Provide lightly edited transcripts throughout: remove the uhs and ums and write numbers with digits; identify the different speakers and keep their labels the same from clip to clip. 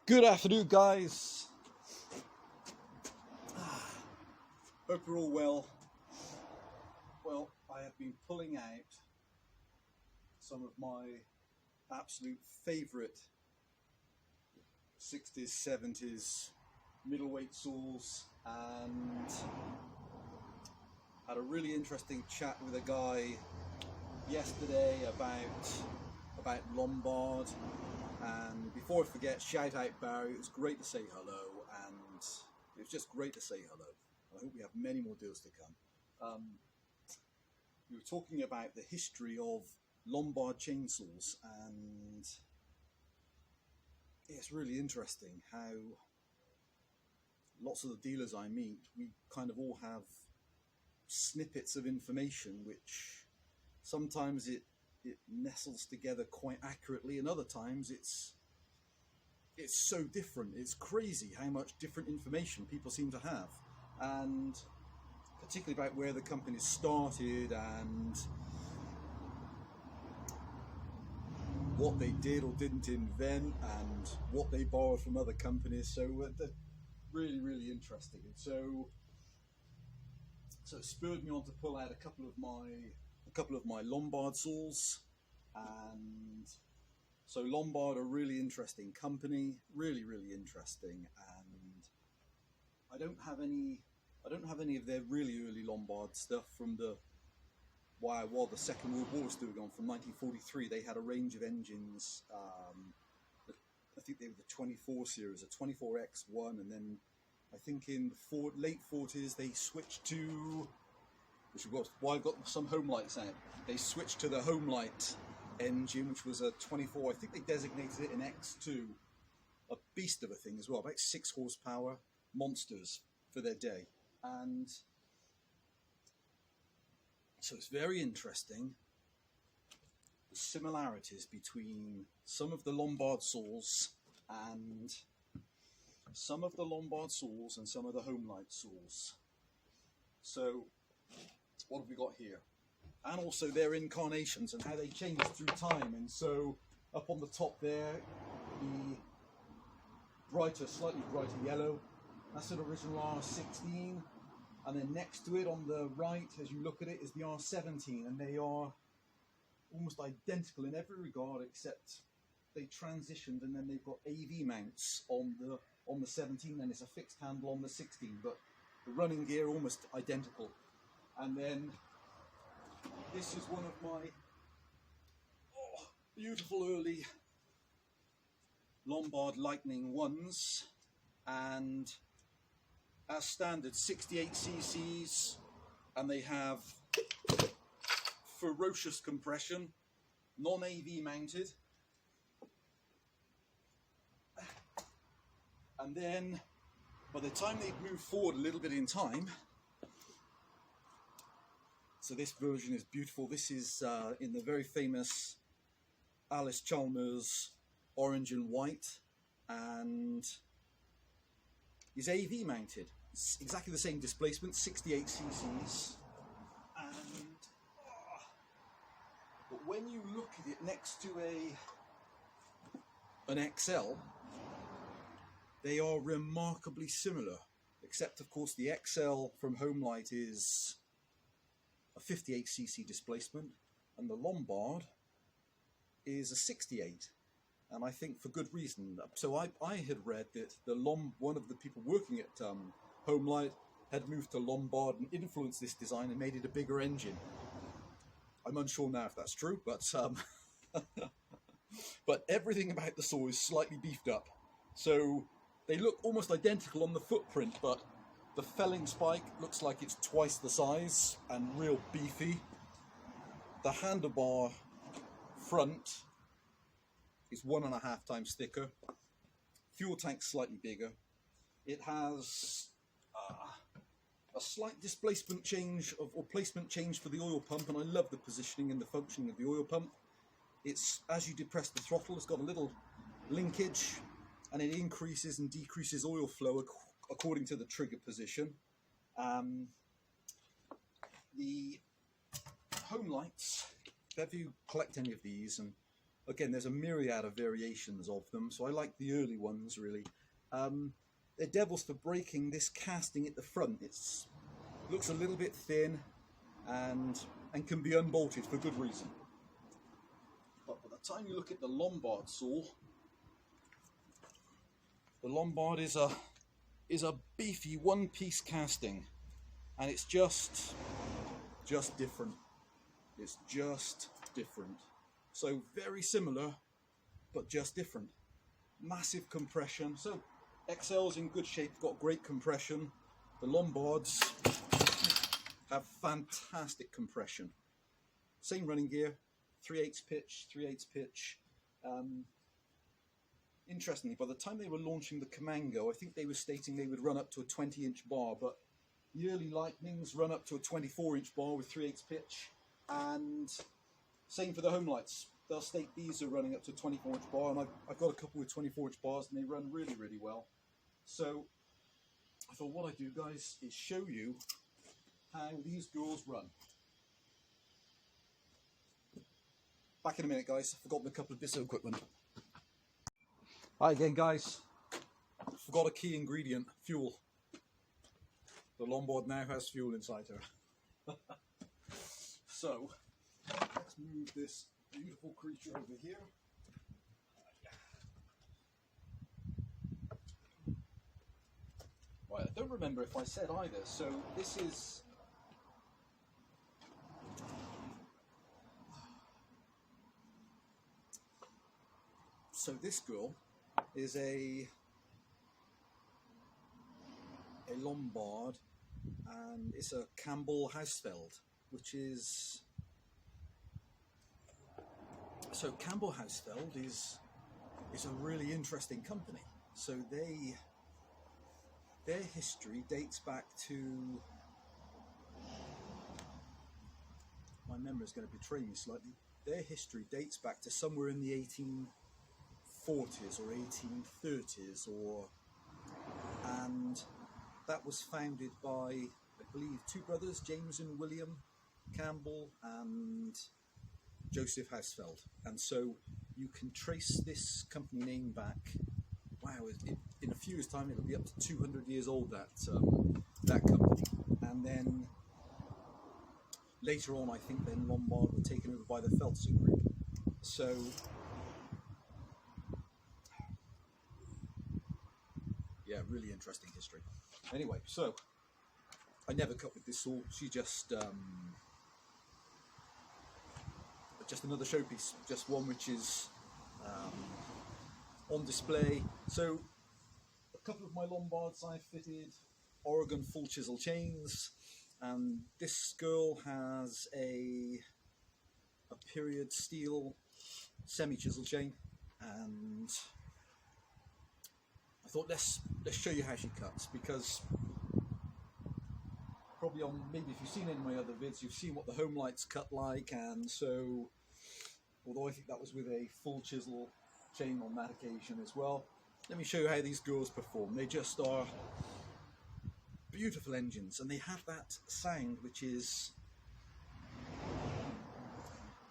Speaker 1: Good afternoon, guys. Hope you're all well. Well, I have been pulling out some of my absolute favourite 60s, 70s middleweight saws, and had a really interesting chat with a guy yesterday about Lombard. And before I forget, shout out Barry. It was great to say hello, and it was just great to say hello. I hope we have many more deals to come. We were talking about the history of Lombard chainsaws, and it's really interesting how lots of the dealers I meet, we kind of all have snippets of information which sometimes it nestles together quite accurately, and other times it's so different. It's crazy how much different information people seem to have, and particularly about where the company started and what they did or didn't invent and what they borrowed from other companies. So they're really interesting. And so it spurred me on to pull out a couple of my Lombard saws. And so Lombard are a really interesting company, really interesting, and I don't have any of their really early Lombard stuff from while the Second World War was still going on, from 1943. They had a range of engines. I think they were the 24 series, a 24X1, and then I think in the late 40s they switched to, which was why I've got some home lights out. They switched to the home light engine, which was a 24. I think they designated it an X2, a beast of a thing as well, about 6 horsepower monsters for their day. And so it's very interesting, the similarities between some of the Lombard saws and some of the home light saws. So what have we got here? And also their incarnations and how they change through time. And so up on the top there, the slightly brighter yellow, that's an original R16. And then next to it on the right, as you look at it, is the R17. And they are almost identical in every regard, except they transitioned, and then they've got AV mounts on the 17, and it's a fixed handle on the 16. But the running gear almost identical. And then this is one of my beautiful early Lombard Lightning 1s, and as standard 68 cc's, and they have ferocious compression, non-AV mounted. And then by the time they've moved forward a little bit in time, so this version is beautiful. This is in the very famous Alice Chalmers orange and white, and is AV mounted. It's exactly the same displacement, 68 cc's. And but when you look at it next to an XL, they are remarkably similar, except of course the XL from Homelight is a 58 cc displacement, and the Lombard is a 68, and I think for good reason. So I had read that one of the people working at Homelight had moved to Lombard and influenced this design and made it a bigger engine. I'm unsure now if that's true, but but everything about the saw is slightly beefed up. So they look almost identical on the footprint, but the felling spike looks like it's twice the size and real beefy. The handlebar front is 1.5 times thicker. Fuel tank slightly bigger. It has a slight displacement change or placement change for the oil pump, and I love the positioning and the functioning of the oil pump. It's, as you depress the throttle, it's got a little linkage, and it increases and decreases oil flow according to the trigger position. The home lights, if you collect any of these, and again, there's a myriad of variations of them, so I like the early ones really. They're devils for breaking this casting at the front. It looks a little bit thin and can be unbolted for good reason. But by the time you look at the Lombard saw, the Lombard is a beefy one-piece casting, and it's just different. It's just different. So very similar, but just different. Massive compression. So XL's in good shape, got great compression. The Lombards have fantastic compression. Same running gear, 3/8 pitch, 3/8 pitch. Interestingly, by the time they were launching the Commango, I think they were stating they would run up to a 20-inch bar, but the early Lightnings run up to a 24-inch bar with 3/8 pitch, and same for the home lights. They'll state these are running up to a 24-inch bar, and I've got a couple with 24-inch bars, and they run really, really well. So I thought what I'd do, guys, is show you how these girls run. Back in a minute, guys. I've forgotten a couple of bits of equipment. Hi again, guys. Forgot a key ingredient, fuel. The Lombard now has fuel inside her. So, let's move this beautiful creature over here. Right, I don't remember if I said either, so this is... So this girl is a Lombard, and it's a Campbell Hausfeld, which is... So Campbell Hausfeld is a really interesting company. So their history dates back to... My memory is going to betray me slightly. Their history dates back to somewhere in the 1840s or 1830s, and that was founded by, I believe, two brothers, James and William Campbell and Joseph Hausfeld. And so you can trace this company name back, wow, in a few years' time it'll be up to 200 years old, that company. And then later on, I think then Lombard were taken over by the Feltzer Group. So yeah, really interesting history. Anyway, so I never cut with this saw. She just another showpiece, just one which is on display. So a couple of my Lombards I fitted Oregon full chisel chains, and this girl has a period steel semi chisel chain, and I thought let's show you how she cuts, because probably maybe if you've seen any of my other vids, you've seen what the home lights cut like, and so although I think that was with a full chisel chain on that occasion as well, let me show you how these girls perform. They just are beautiful engines, and they have that sound which is,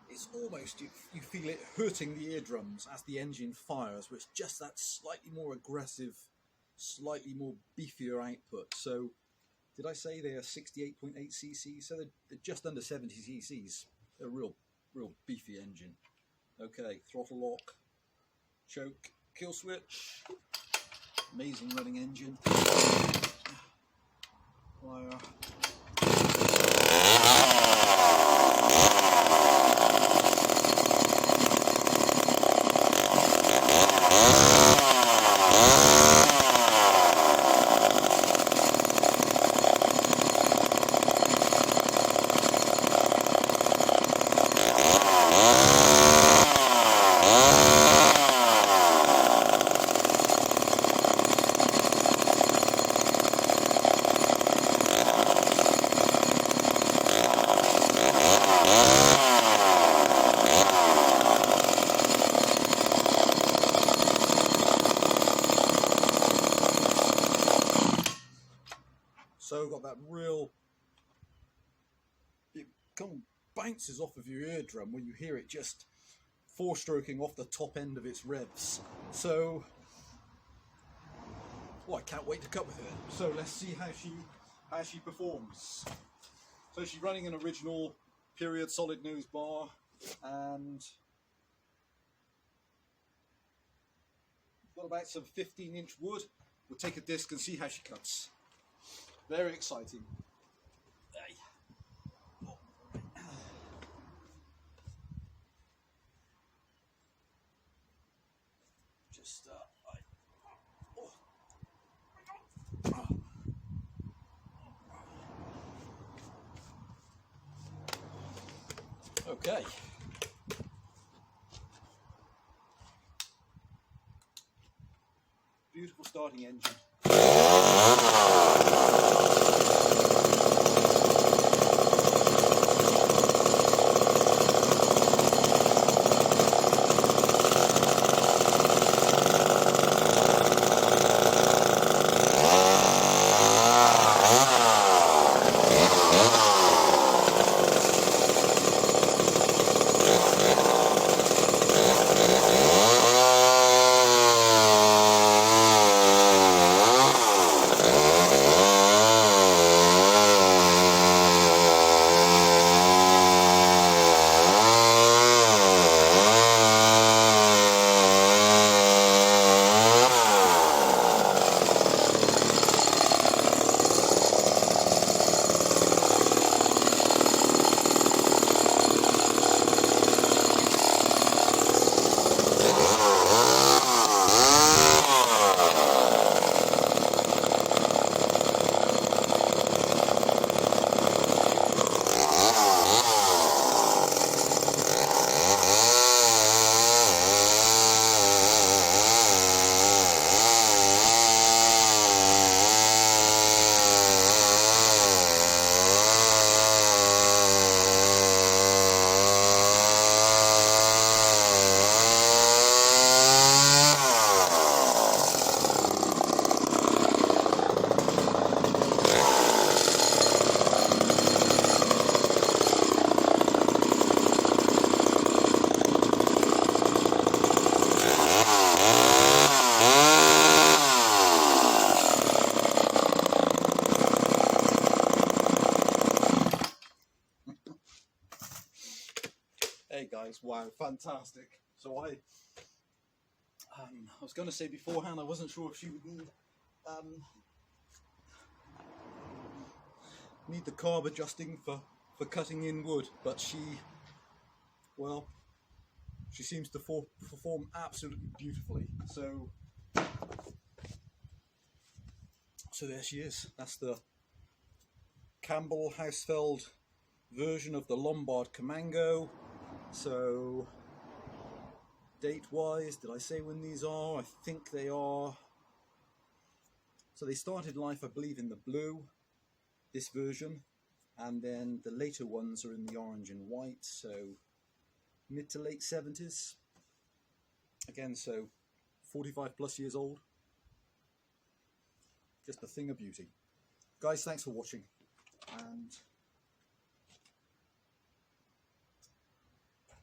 Speaker 1: it's almost, you feel it hurting the eardrums as the engine fires, which just that slightly more aggressive, slightly more beefier output. So did I say they are 68.8 cc? So they're just under 70 cc's. They're a real beefy engine. Okay, throttle lock, choke, kill switch, amazing running engine. Wire. So got that real, it kind of bounces off of your eardrum when you hear it just 4-stroking off the top end of its revs. So, well, I can't wait to cut with her. So let's see how she performs. So she's running an original period solid nose bar, and got about some 15-inch wood. We'll take a disc and see how she cuts. Very exciting. Just okay. Beautiful starting engine. Hey guys, wow, fantastic. So I was going to say beforehand, I wasn't sure if she would need the carb adjusting for cutting in wood, but she seems to perform absolutely beautifully. So there she is. That's the Campbell Hausfeld version of the Lombard Commango. So date wise, did I say when these are? I think they are, so they started life I believe in the blue, this version, and then the later ones are in the orange and white, so mid to late 70s again, so 45 plus years old. Just a thing of beauty. Guys, thanks for watching, and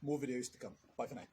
Speaker 1: more videos to come. Bye for now.